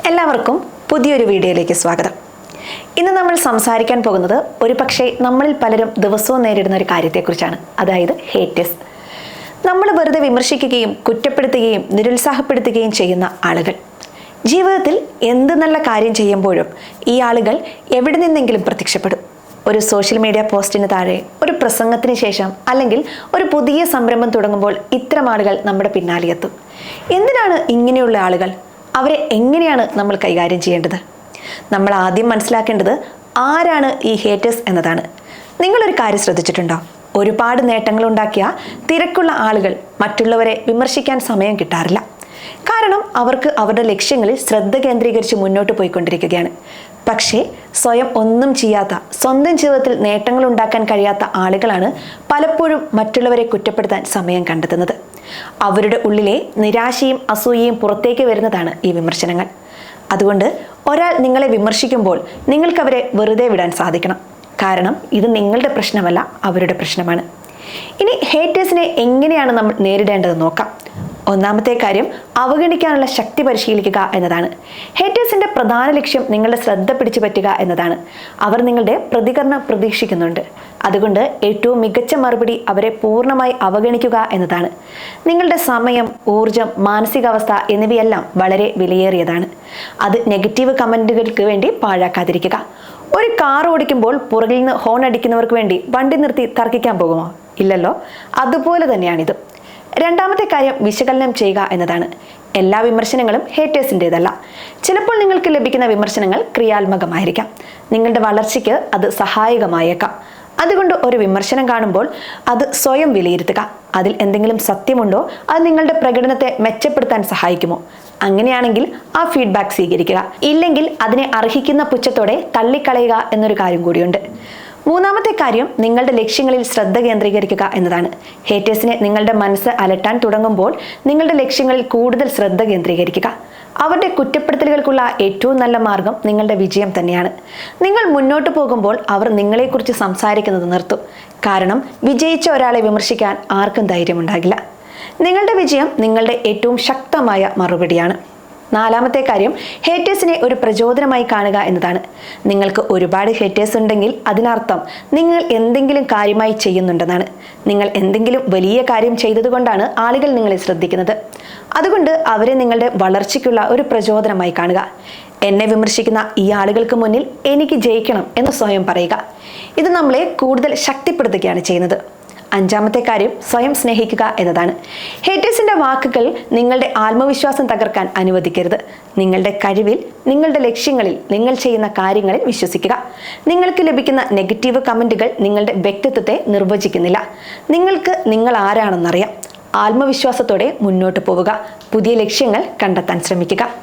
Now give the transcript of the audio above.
എല്ലാവർക്കും പുതിയൊരു വീഡിയോയിലേക്ക് സ്വാഗതം. ഇന്ന് നമ്മൾ സംസാരിക്കാൻ പോകുന്നത് ഒരുപക്ഷെ നമ്മളിൽ പലരും ദിവസവും നേരിടുന്ന ഒരു കാര്യത്തെക്കുറിച്ചാണ്. അതായത് ഹേറ്റേഴ്സ്. നമ്മൾ വെറുതെ വിമർശിക്കുകയും കുറ്റപ്പെടുത്തുകയും നിരുത്സാഹപ്പെടുത്തുകയും ചെയ്യുന്ന ആളുകൾ. ജീവിതത്തിൽ എന്ത് നല്ല കാര്യം ചെയ്യുമ്പോഴും ഈ ആളുകൾ എവിടെ നിന്നെങ്കിലും പ്രത്യക്ഷപ്പെടും. ഒരു സോഷ്യൽ മീഡിയ പോസ്റ്റിന് താഴെ, ഒരു പ്രസംഗത്തിന് ശേഷം, അല്ലെങ്കിൽ ഒരു പുതിയ സംരംഭം തുടങ്ങുമ്പോൾ ഇത്തരം ആളുകൾ നമ്മുടെ പിന്നാലെ എത്തും. എന്തിനാണ് ഇങ്ങനെയുള്ള ആളുകൾ? അവരെ എങ്ങനെയാണ് നമ്മൾ കൈകാര്യം ചെയ്യേണ്ടത്? നമ്മൾ ആദ്യം മനസ്സിലാക്കേണ്ടത് ആരാണ് ഈ ഹേറ്റേഴ്സ് എന്നതാണ്. നിങ്ങളൊരു കാര്യം ശ്രദ്ധിച്ചിട്ടുണ്ടോ? ഒരുപാട് നേട്ടങ്ങൾ ഉണ്ടാക്കിയ തിരക്കുള്ള ആളുകൾ മറ്റുള്ളവരെ വിമർശിക്കാൻ സമയം കിട്ടാറില്ല. കാരണം അവർക്ക് അവരുടെ ലക്ഷ്യങ്ങളിൽ ശ്രദ്ധ കേന്ദ്രീകരിച്ച് മുന്നോട്ട് പോയിക്കൊണ്ടിരിക്കുകയാണ്. പക്ഷേ സ്വയം ഒന്നും ചെയ്യാത്ത, സ്വന്തം ജീവിതത്തിൽ നേട്ടങ്ങൾ ഉണ്ടാക്കാൻ കഴിയാത്ത ആളുകളാണ് പലപ്പോഴും മറ്റുള്ളവരെ കുറ്റപ്പെടുത്താൻ സമയം കണ്ടെത്തുന്നത്. അവരുടെ ഉള്ളിലെ നിരാശയും അസൂയയും പുറത്തേക്ക് വരുന്നതാണ് ഈ വിമർശനങ്ങൾ. അതുകൊണ്ട് ഒരാൾ നിങ്ങളെ വിമർശിക്കുമ്പോൾ നിങ്ങൾക്ക് അവരെ വെറുതെ വിടാൻ സാധിക്കണം. കാരണം ഇത് നിങ്ങളുടെ പ്രശ്നമല്ല, അവരുടെ പ്രശ്നമാണ്. ഇനി ഹേറ്റേഴ്സിനെ എങ്ങനെയാണ് നമ്മൾ നേരിടേണ്ടത് നോക്കാം. ഒന്നാമത്തെ കാര്യം, അവഗണിക്കാനുള്ള ശക്തി പരിശീലിക്കുക എന്നതാണ്. ഹേറ്റേഴ്സിന്റെ പ്രധാന ലക്ഷ്യം നിങ്ങളുടെ ശ്രദ്ധ പിടിച്ചു പറ്റുക എന്നതാണ്. അവർ നിങ്ങളുടെ പ്രതികരണം പ്രതീക്ഷിക്കുന്നുണ്ട്. അതുകൊണ്ട് ഏറ്റവും മികച്ച മറുപടി അവരെ പൂർണ്ണമായി അവഗണിക്കുക എന്നതാണ്. നിങ്ങളുടെ സമയം, ഊർജം, മാനസികാവസ്ഥ എന്നിവയെല്ലാം വളരെ വിലയേറിയതാണ്. അത് നെഗറ്റീവ് കമന്റുകൾക്ക് വേണ്ടി പാഴാക്കാതിരിക്കുക. ഒരു കാർ ഓടിക്കുമ്പോൾ പുറകിൽ നിന്ന് ഹോൺ അടിക്കുന്നവർക്ക് വേണ്ടി വണ്ടി നിർത്തി തർക്കിക്കാൻ പോകുമോ? ഇല്ലല്ലോ. അതുപോലെ തന്നെയാണിത്. രണ്ടാമത്തെ കാര്യം, വിശകലനം ചെയ്യുക എന്നതാണ്. എല്ലാ വിമർശനങ്ങളും ഹേറ്റേഴ്സിൻ്റെതല്ല. ചിലപ്പോൾ നിങ്ങൾക്ക് ലഭിക്കുന്ന വിമർശനങ്ങൾ ക്രിയാത്മകമായിരിക്കാം. നിങ്ങളുടെ വളർച്ചയ്ക്ക് അത് സഹായകമായേക്കാം. അതുകൊണ്ട് ഒരു വിമർശനം കാണുമ്പോൾ അത് സ്വയം വിലയിരുത്തുക. അതിൽ എന്തെങ്കിലും സത്യമുണ്ടോ? അത് നിങ്ങളുടെ പ്രകടനത്തെ മെച്ചപ്പെടുത്താൻ സഹായിക്കുമോ? അങ്ങനെയാണെങ്കിൽ ആ ഫീഡ്ബാക്ക് സ്വീകരിക്കുക. ഇല്ലെങ്കിൽ അതിനെ അർഹിക്കുന്ന പുച്ഛത്തോടെ തള്ളിക്കളയുക എന്നൊരു കാര്യം കൂടിയുണ്ട്. മൂന്നാമത്തെ കാര്യം, നിങ്ങളുടെ ലക്ഷ്യങ്ങളിൽ ശ്രദ്ധ കേന്ദ്രീകരിക്കുക എന്നതാണ്. ഹേറ്റേഴ്സിനെ നിങ്ങളുടെ മനസ്സ് അലട്ടാൻ തുടങ്ങുമ്പോൾ നിങ്ങളുടെ ലക്ഷ്യങ്ങളിൽ കൂടുതൽ ശ്രദ്ധ കേന്ദ്രീകരിക്കുക. അവരുടെ കുറ്റപ്പെടുത്തലുകൾക്കുള്ള ഏറ്റവും നല്ല മാർഗം നിങ്ങളുടെ വിജയം തന്നെയാണ്. നിങ്ങൾ മുന്നോട്ട് പോകുമ്പോൾ അവർ നിങ്ങളെക്കുറിച്ച് സംസാരിക്കുന്നത് നിർത്തും. കാരണം വിജയിച്ച ഒരാളെ വിമർശിക്കാൻ ആർക്കും ധൈര്യമുണ്ടാകില്ല. നിങ്ങളുടെ വിജയം നിങ്ങളുടെ ഏറ്റവും ശക്തമായ മറുപടിയാണ്. നാലാമത്തെ കാര്യം, ഹേറ്റേഴ്സിനെ ഒരു പ്രചോദനമായി കാണുക എന്നതാണ്. നിങ്ങൾക്ക് ഒരുപാട് ഹേറ്റേഴ്സ് ഉണ്ടെങ്കിൽ അതിനർത്ഥം നിങ്ങൾ എന്തെങ്കിലും കാര്യമായി ചെയ്യുന്നുണ്ടെന്നാണ്. നിങ്ങൾ എന്തെങ്കിലും വലിയ കാര്യം ചെയ്തതുകൊണ്ടാണ് ആളുകൾ നിങ്ങളെ ശ്രദ്ധിക്കുന്നത്. അതുകൊണ്ട് അവരെ നിങ്ങളുടെ വളർച്ചയ്ക്കുള്ള ഒരു പ്രചോദനമായി കാണുക. എന്നെ വിമർശിക്കുന്ന ഈ ആളുകൾക്ക് മുന്നിൽ എനിക്ക് ജയിക്കണം എന്ന് സ്വയം പറയുക. ഇത് നമ്മളെ കൂടുതൽ ശക്തിപ്പെടുത്തുകയാണ് ചെയ്യുന്നത്. അഞ്ചാമത്തെ കാര്യം, സ്വയം സ്നേഹിക്കുക എന്നതാണ്. ഹേറ്റേഴ്സിന്റെ വാക്കുകൾ നിങ്ങളുടെ ആത്മവിശ്വാസം തകർക്കാൻ അനുവദിക്കരുത്. നിങ്ങളുടെ കഴിവിൽ, നിങ്ങളുടെ ലക്ഷ്യങ്ങളിൽ, നിങ്ങൾ ചെയ്യുന്ന കാര്യങ്ങളിൽ വിശ്വസിക്കുക. നിങ്ങൾക്ക് ലഭിക്കുന്ന നെഗറ്റീവ് കമന്റുകൾ നിങ്ങളുടെ വ്യക്തിത്വത്തെ നിർവചിക്കുന്നില്ല. നിങ്ങൾക്ക് നിങ്ങൾ ആരാണെന്നറിയാം. ആത്മവിശ്വാസത്തോടെ മുന്നോട്ട് പോവുക. പുതിയ ലക്ഷ്യങ്ങൾ കണ്ടെത്താൻ ശ്രമിക്കുക.